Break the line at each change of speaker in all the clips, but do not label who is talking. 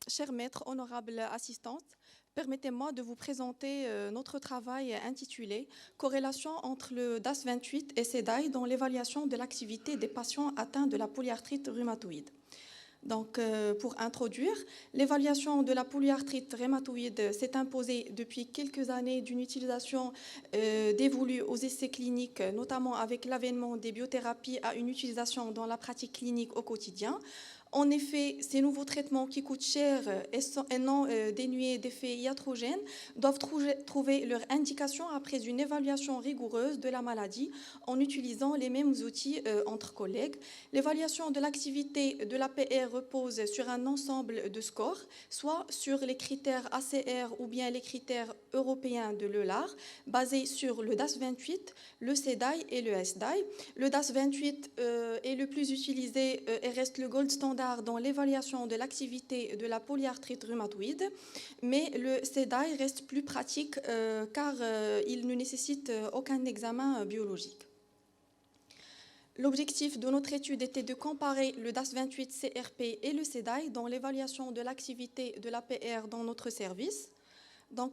Chers maîtres, honorables assistantes, permettez-moi de vous présenter notre travail intitulé « Corrélation entre le DAS28 et SEDAI dans l'évaluation de l'activité des patients atteints de la polyarthrite rhumatoïde ». Pour introduire, l'évaluation de la polyarthrite rhumatoïde s'est imposée depuis quelques années d'une utilisation dévolue aux essais cliniques, notamment avec l'avènement des biothérapies à une utilisation dans la pratique clinique au quotidien. En effet, ces nouveaux traitements qui coûtent cher et non dénués d'effets iatrogènes doivent trouver leur indication après une évaluation rigoureuse de la maladie en utilisant les mêmes outils entre collègues. L'évaluation de l'activité de l'APR repose sur un ensemble de scores, soit sur les critères ACR ou bien les critères européens de l'EULAR, basés sur le DAS28, le SEDAI et le SDAI. Le DAS28 est le plus utilisé et reste le gold standard dans l'évaluation de l'activité de la polyarthrite rhumatoïde, mais le SEDAI reste plus pratique car il ne nécessite aucun examen biologique. L'objectif de notre étude était de comparer le DAS28 CRP et le SEDAI dans l'évaluation de l'activité de l'APR dans notre service.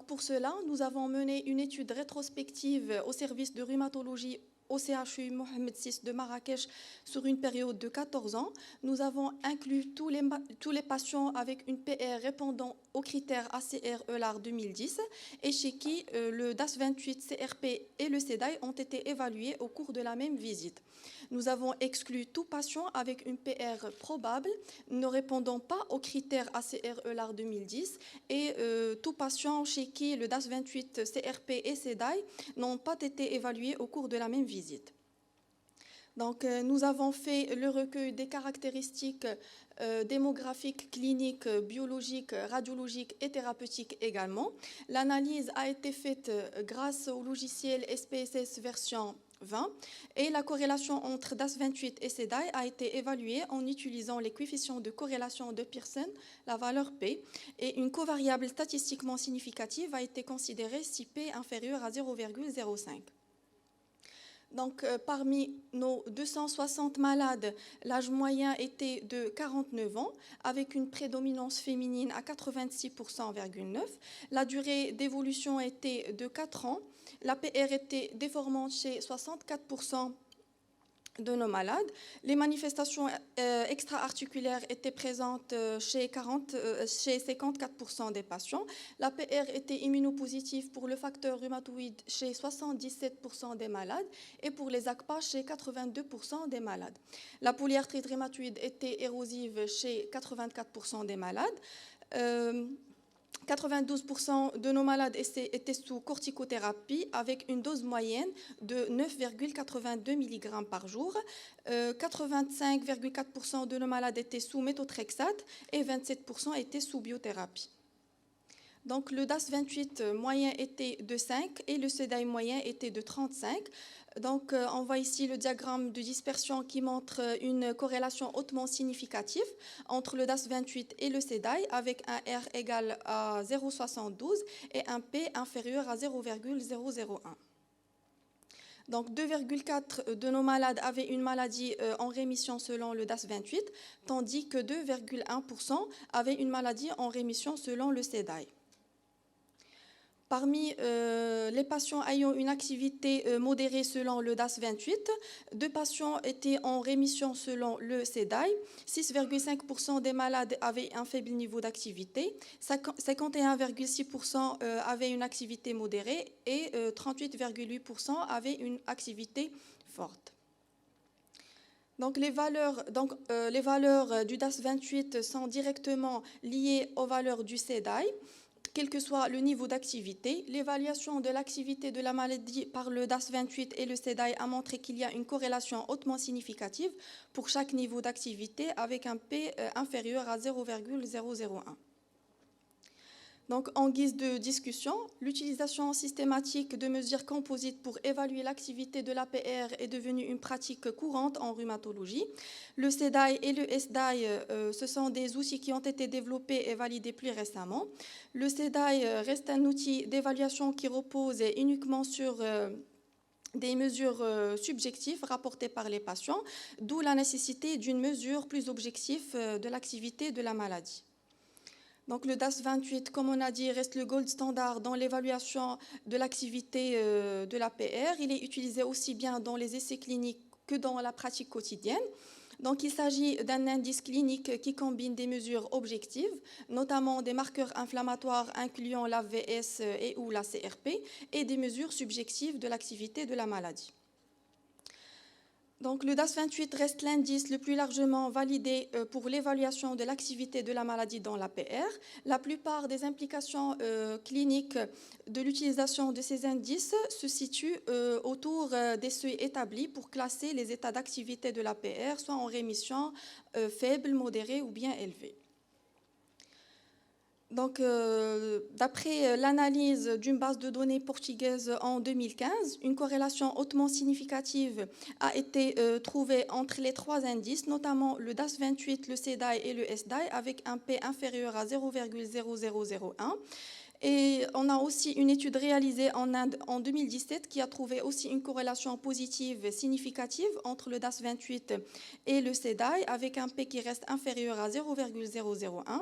Pour cela, nous avons mené une étude rétrospective au service de rhumatologie au CHU Mohamed VI de Marrakech sur une période de 14 ans. Nous avons inclus tous les patients avec une PR répondant aux critères ACR-EULAR 2010 et chez qui le DAS28 CRP et le SEDAI ont été évalués au cours de la même visite. Nous avons exclu tout patient avec une PR probable ne répondant pas aux critères ACR-EULAR 2010 et tout patient chez qui le DAS28 CRP et SEDAI n'ont pas été évalués au cours de la même visite. Nous avons fait le recueil des caractéristiques démographiques, cliniques, biologiques, radiologiques et thérapeutiques également. L'analyse a été faite grâce au logiciel SPSS version 20 et la corrélation entre DAS28 et SEDAI a été évaluée en utilisant les coefficients de corrélation de Pearson, la valeur P, et une covariable statistiquement significative a été considérée si P inférieur à 0,05. Parmi nos 260 malades, l'âge moyen était de 49 ans, avec une prédominance féminine à 86,9%. La durée d'évolution était de 4 ans. La PR était déformante chez 64% de nos malades. Les manifestations extra-articulaires étaient présentes chez 54% des patients. La PR était immunopositive pour le facteur rhumatoïde chez 77% des malades et pour les ACPA chez 82% des malades. La polyarthrite rhumatoïde était érosive chez 84% des malades. 92% de nos malades étaient sous corticothérapie avec une dose moyenne de 9,82 mg par jour. 85,4% de nos malades étaient sous méthotrexate et 27% étaient sous biothérapie. Le DAS28 moyen était de 5 et le SEDAI moyen était de 35. On voit ici le diagramme de dispersion qui montre une corrélation hautement significative entre le DAS28 et le SEDAI avec un R égal à 0,72 et un P inférieur à 0,001. 2,4 de nos malades avaient une maladie en rémission selon le DAS28, tandis que 2,1% avaient une maladie en rémission selon le SEDAI. Parmi les patients ayant une activité modérée selon le DAS28, 2 patients étaient en rémission selon le SEDAI, 6,5% des malades avaient un faible niveau d'activité, 51,6% avaient une activité modérée et 38,8% avaient une activité forte. Les valeurs du DAS28 sont directement liées aux valeurs du SEDAI. Quel que soit le niveau d'activité, l'évaluation de l'activité de la maladie par le DAS28 et le SEDAI a montré qu'il y a une corrélation hautement significative pour chaque niveau d'activité avec un P inférieur à 0,001. En guise de discussion, l'utilisation systématique de mesures composites pour évaluer l'activité de l'APR est devenue une pratique courante en rhumatologie. Le SEDAI et le SDAI, ce sont des outils qui ont été développés et validés plus récemment. Le SEDAI reste un outil d'évaluation qui repose uniquement sur des mesures subjectives rapportées par les patients, d'où la nécessité d'une mesure plus objective de l'activité de la maladie. Donc le DAS 28, comme on a dit, reste le gold standard dans l'évaluation de l'activité de l'APR. Il est utilisé aussi bien dans les essais cliniques que dans la pratique quotidienne. Donc il s'agit d'un indice clinique qui combine des mesures objectives, notamment des marqueurs inflammatoires incluant l'AVS et ou la CRP, et des mesures subjectives de l'activité de la maladie. Donc, le DAS 28 reste l'indice le plus largement validé pour l'évaluation de l'activité de la maladie dans l'APR. La plupart des implications cliniques de l'utilisation de ces indices se situent autour des seuils établis pour classer les états d'activité de l'APR, soit en rémission faible, modérée ou bien élevée. Donc, d'après l'analyse d'une base de données portugaise en 2015, une corrélation hautement significative a été trouvée entre les trois indices, notamment le DAS 28, le CDAI et le SDAI, avec un P inférieur à 0,0001. Et on a aussi une étude réalisée en Inde en 2017 qui a trouvé aussi une corrélation positive significative entre le DAS 28 et le CDAI, avec un P qui reste inférieur à 0,001.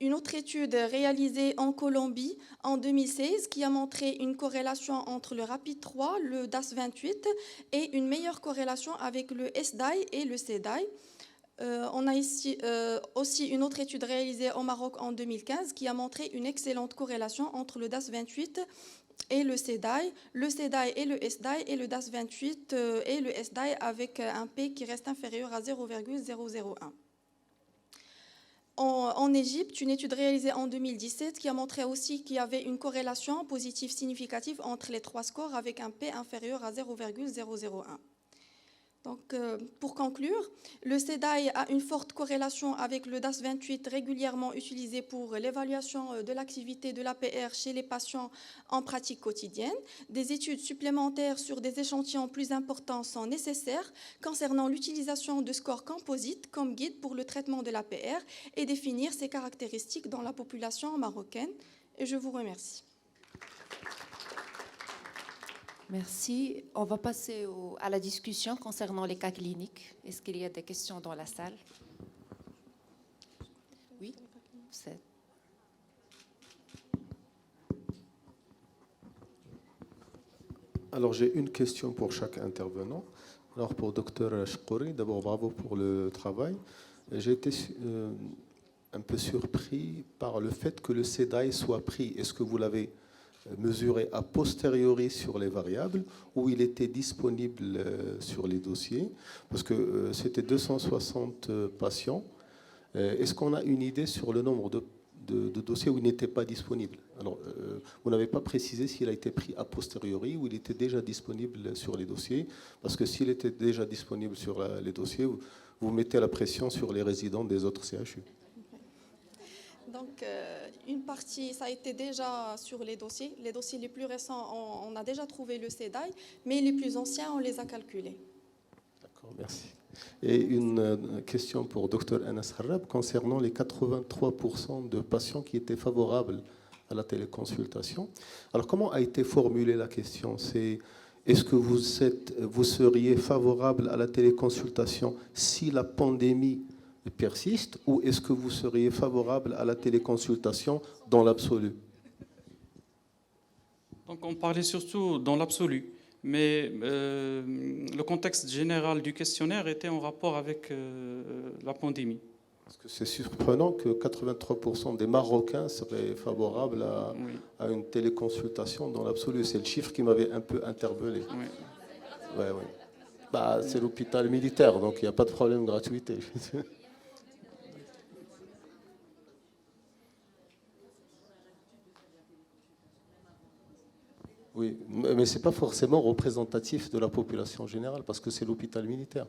Une autre étude réalisée en Colombie en 2016 qui a montré une corrélation entre le RAPID-3, le DAS 28 et une meilleure corrélation avec le SDAI et le CDAI. On a ici aussi une autre étude réalisée au Maroc en 2015 qui a montré une excellente corrélation entre le DAS 28 et le CDAI et le SDAI et le DAS 28 et le SDAI avec un P qui reste inférieur à 0,001. En Égypte, une étude réalisée en 2017 qui a montré aussi qu'il y avait une corrélation positive significative entre les trois scores avec un P inférieur à 0,001. Donc, pour conclure, le CDAI a une forte corrélation avec le DAS 28 régulièrement utilisé pour l'évaluation de l'activité de l'APR chez les patients en pratique quotidienne. Des études supplémentaires sur des échantillons plus importants sont nécessaires concernant l'utilisation de scores composites comme guide pour le traitement de l'APR et définir ses caractéristiques dans la population marocaine. Et je vous remercie.
Merci. On va passer à la discussion concernant les cas cliniques. Est-ce qu'il y a des questions dans la salle? Oui, c'est...
Alors, j'ai une question pour chaque intervenant. Alors, pour Dr Chkouri, d'abord, bravo pour le travail. J'ai été un peu surpris par le fait que le CDAI soit pris. Est-ce que vous l'avez mesuré a posteriori sur les variables ou il était disponible sur les dossiers? Parce que c'était 260 patients. Est-ce qu'on a une idée sur le nombre de dossiers où il n'était pas disponible? Alors, vous n'avez pas précisé s'il a été pris a posteriori ou il était déjà disponible sur les dossiers, parce que s'il était déjà disponible sur les dossiers, vous mettez la pression sur les résidents des autres CHU.
Donc, une partie, ça a été déjà sur les dossiers. Les dossiers les plus récents, on a déjà trouvé le CDAI, mais les plus anciens, on les a calculés.
D'accord, merci. Et une question pour Dr Anas Harrab concernant les 83% de patients qui étaient favorables à la téléconsultation. Alors, comment a été formulée la question? C'est est-ce que vous seriez favorable à la téléconsultation si la pandémie persiste, ou est-ce que vous seriez favorable à la téléconsultation dans l'absolu?
Donc on parlait surtout dans l'absolu, mais le contexte général du questionnaire était en rapport avec la pandémie.
Parce que c'est surprenant que 83% des Marocains seraient favorables à une téléconsultation dans l'absolu. C'est le chiffre qui m'avait un peu interpellé.
Oui.
Ouais, ouais. Bah, c'est l'hôpital militaire, donc il n'y a pas de problème de gratuité. Oui, mais ce n'est pas forcément représentatif de la population générale, parce que c'est l'hôpital militaire.